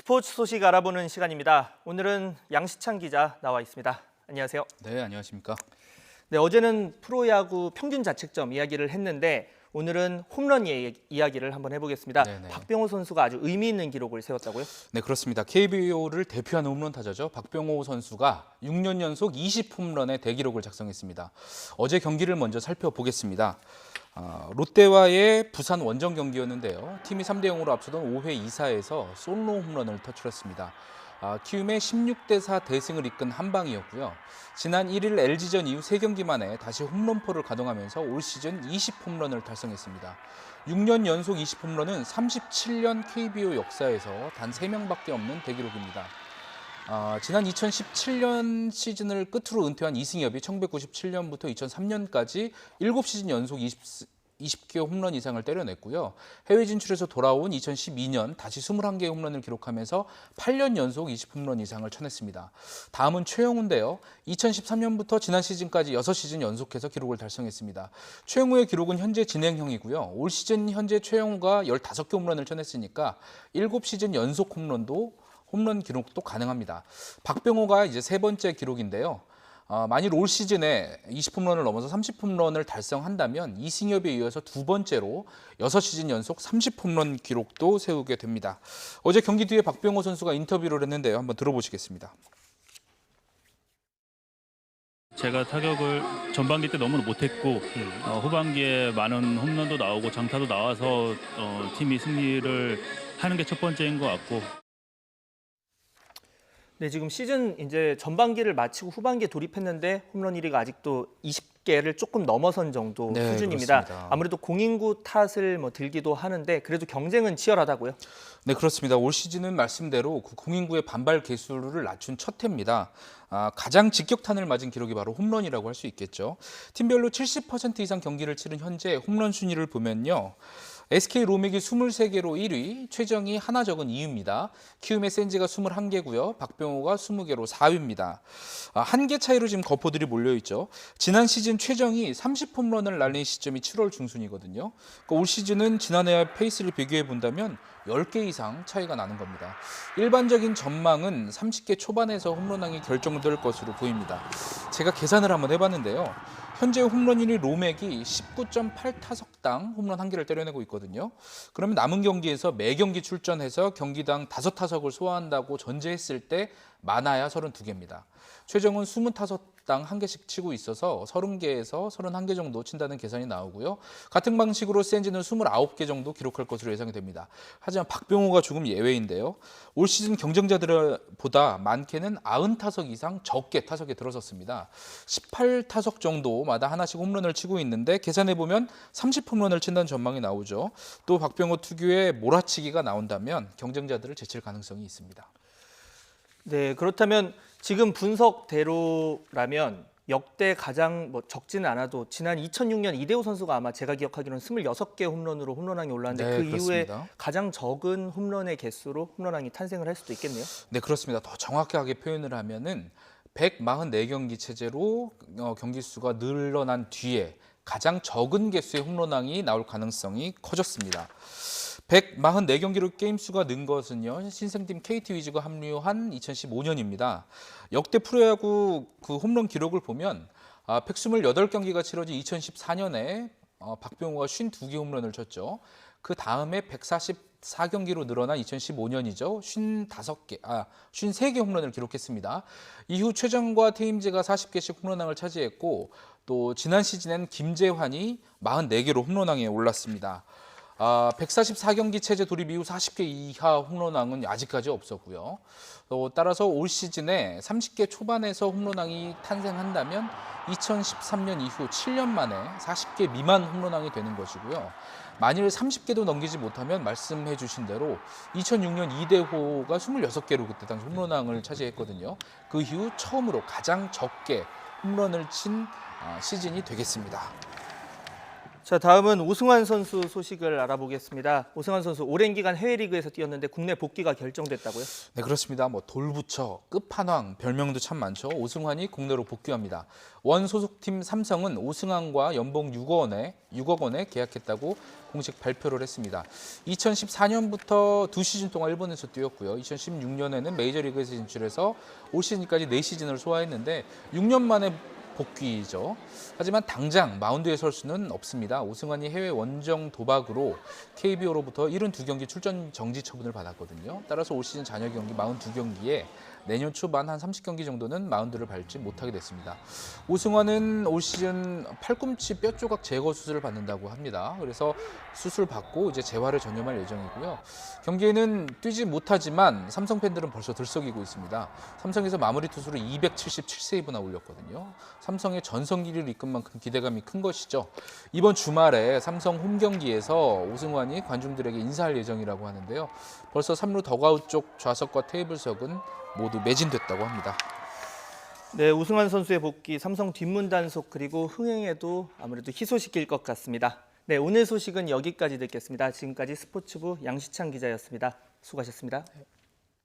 스포츠 소식 알아보는 시간입니다. 오늘은 양시창 기자 나와 있습니다. 안녕하세요. 네, 안녕하십니까. 네, 어제는 프로야구 평균 자책점 이야기를 했는데 오늘은 홈런 이야기를 한번 해보겠습니다. 네네. 박병호 선수가 아주 의미 있는 기록을 세웠다고요? 네, 그렇습니다. KBO를 대표하는 홈런 타자죠. 박병호 선수가 6년 연속 20홈런의 대기록을 작성했습니다. 어제 경기를 먼저 살펴보겠습니다. 롯데와의 부산 원정 경기였는데요. 팀이 3대 0으로 앞서던 5회 2사에서 솔로 홈런을 터뜨렸습니다. 키움의 16대 4 대승을 이끈 한 방이었고요. 지난 1일 LG전 이후 3경기 만에 다시 홈런포를 가동하면서 올 시즌 20홈런을 달성했습니다. 6년 연속 20홈런은 37년 KBO 역사에서 단 3명밖에 없는 대기록입니다. 지난 2017년 시즌을 끝으로 은퇴한 이승엽이 1997년부터 2003년까지 7시즌 연속 20개 홈런 이상을 때려냈고요. 해외 진출해서 돌아온 2012년 다시 21개의 홈런을 기록하면서 8년 연속 20홈런 이상을 쳐냈습니다. 다음은 최영우인데요. 2013년부터 지난 시즌까지 6시즌 연속해서 기록을 달성했습니다. 최영우의 기록은 현재 진행형이고요. 올 시즌 현재 최영우가 15개 홈런을 쳐냈으니까 7시즌 연속 홈런 기록도 가능합니다. 박병호가 이제 세 번째 기록인데요. 만일 올 시즌에 20홈런을 넘어서 30홈런을 달성한다면 이승엽에 이어서 두 번째로 6시즌 연속 30홈런 기록도 세우게 됩니다. 어제 경기 뒤에 박병호 선수가 인터뷰를 했는데요. 한번 들어보시겠습니다. 제가 타격을 전반기 때 너무 못했고 후반기에 많은 홈런도 나오고 장타도 나와서 팀이 승리를 하는 게 첫 번째인 것 같고. 네, 지금 시즌 이제 전반기를 마치고 후반기에 돌입했는데 홈런 1위가 아직도 20개를 조금 넘어선 정도 네, 수준입니다. 그렇습니다. 아무래도 공인구 탓을 들기도 하는데 그래도 경쟁은 치열하다고요? 네, 그렇습니다. 올 시즌은 말씀대로 그 공인구의 반발 개수를 낮춘 첫 해입니다. 가장 직격탄을 맞은 기록이 바로 홈런이라고 할 수 있겠죠. 팀별로 70% 이상 경기를 치른 현재 홈런 순위를 보면요. SK 로맥이 23개로 1위, 최정이 하나 적은 2위입니다. 키움의 센지가 21개고요. 박병호가 20개로 4위입니다. 한 개 차이로 지금 거포들이 몰려있죠. 지난 시즌 최정이 30홈런을 날린 시점이 7월 중순이거든요. 그러니까 올 시즌은 지난해와 페이스를 비교해 본다면 10개 이상 차이가 나는 겁니다. 일반적인 전망은 30개 초반에서 홈런왕이 결정될 것으로 보입니다. 제가 계산을 한번 해봤는데요. 현재 홈런 1위 로맥이 19.8타석당 홈런 1개를 때려내고 있거든요. 그러면 남은 경기에서 매 경기 출전해서 경기당 5타석을 소화한다고 전제했을 때 많아야 32개입니다. 최정은 20타석당 1개씩 치고 있어서 30개에서 31개 정도 친다는 계산이 나오고요. 같은 방식으로 센지는 29개 정도 기록할 것으로 예상이 됩니다. 하지만 박병호가 조금 예외인데요. 올 시즌 경쟁자들보다 많게는 90타석 이상 적게 타석에 들어섰습니다. 18타석 정도마다 하나씩 홈런을 치고 있는데 계산해보면 30홈런을 친다는 전망이 나오죠. 또 박병호 특유의 몰아치기가 나온다면 경쟁자들을 제칠 가능성이 있습니다. 네, 그렇다면 지금 분석대로라면 역대 가장 적지는 않아도 지난 2006년 이대호 선수가 아마 제가 기억하기로는 26개 홈런으로 홈런왕에 올랐는데 네, 그 이후에 그렇습니다. 가장 적은 홈런의 개수로 홈런왕이 탄생을 할 수도 있겠네요. 네, 그렇습니다. 더 정확하게 표현을 하면은 144경기 체제로 경기 수가 늘어난 뒤에 가장 적은 개수의 홈런왕이 나올 가능성이 커졌습니다. 144경기로 게임 수가 는 것은요. 신생팀 KT 위즈가 합류한 2015년입니다. 역대 프로야구 그 홈런 기록을 보면 128경기가 치러진 2014년에 박병호가 52개 홈런을 쳤죠. 그 다음에 144경기로 늘어난 2015년이죠. 53개 홈런을 기록했습니다. 이후 최정과 태임재가 40개씩 홈런왕을 차지했고 또 지난 시즌엔 김재환이 44개로 홈런왕에 올랐습니다. 144경기 체제 돌입 이후 40개 이하 홈런왕은 아직까지 없었고요. 따라서 올 시즌에 30개 초반에서 홈런왕이 탄생한다면 2013년 이후 7년 만에 40개 미만 홈런왕이 되는 것이고요. 만일 30개도 넘기지 못하면 말씀해 주신 대로 2006년 이대호가 26개로 그때 당시 홈런왕을 차지했거든요. 그 이후 처음으로 가장 적게 홈런을 친 시즌이 되겠습니다. 자, 다음은 오승환 선수 소식을 알아보겠습니다. 오승환 선수 오랜 기간 해외 리그에서 뛰었는데 국내 복귀가 결정됐다고요? 네, 그렇습니다. 뭐 돌부처, 끝판왕 별명도 참 많죠. 오승환이 국내로 복귀합니다. 원 소속팀 삼성은 오승환과 연봉 6억 원에 계약했다고 공식 발표를 했습니다. 2014년부터 2시즌 동안 일본에서 뛰었고요. 2016년에는 메이저리그에서 진출해서 올 시즌까지 4시즌을 소화했는데 6년 만에 복귀죠. 하지만 당장 마운드에 설 수는 없습니다. 오승환이 해외 원정 도박으로 KBO로부터 72경기 출전 정지 처분을 받았거든요. 따라서 올 시즌 잔여 경기 42경기에 내년 초 만 한 30경기 정도는 마운드를 밟지 못하게 됐습니다. 오승환은 올 시즌 팔꿈치 뼈 조각 제거 수술을 받는다고 합니다. 그래서 수술 받고 이제 재활을 전념할 예정이고요. 경기에는 뛰지 못하지만 삼성 팬들은 벌써 들썩이고 있습니다. 삼성에서 마무리 투수로 277세이브나 올렸거든요. 삼성의 전성기를 이끈 만큼 기대감이 큰 것이죠. 이번 주말에 삼성 홈 경기에서 오승환이 관중들에게 인사할 예정이라고 하는데요. 벌써 3루 더가웃 쪽 좌석과 테이블석은 모두 매진됐다고 합니다. 네, 오승환 선수의 복귀 삼성 뒷문 단속 그리고 흥행에도 아무래도 희소시킬 것 같습니다. 네, 오늘 소식은 여기까지 듣겠습니다. 지금까지 스포츠부 양시창 기자였습니다. 수고하셨습니다.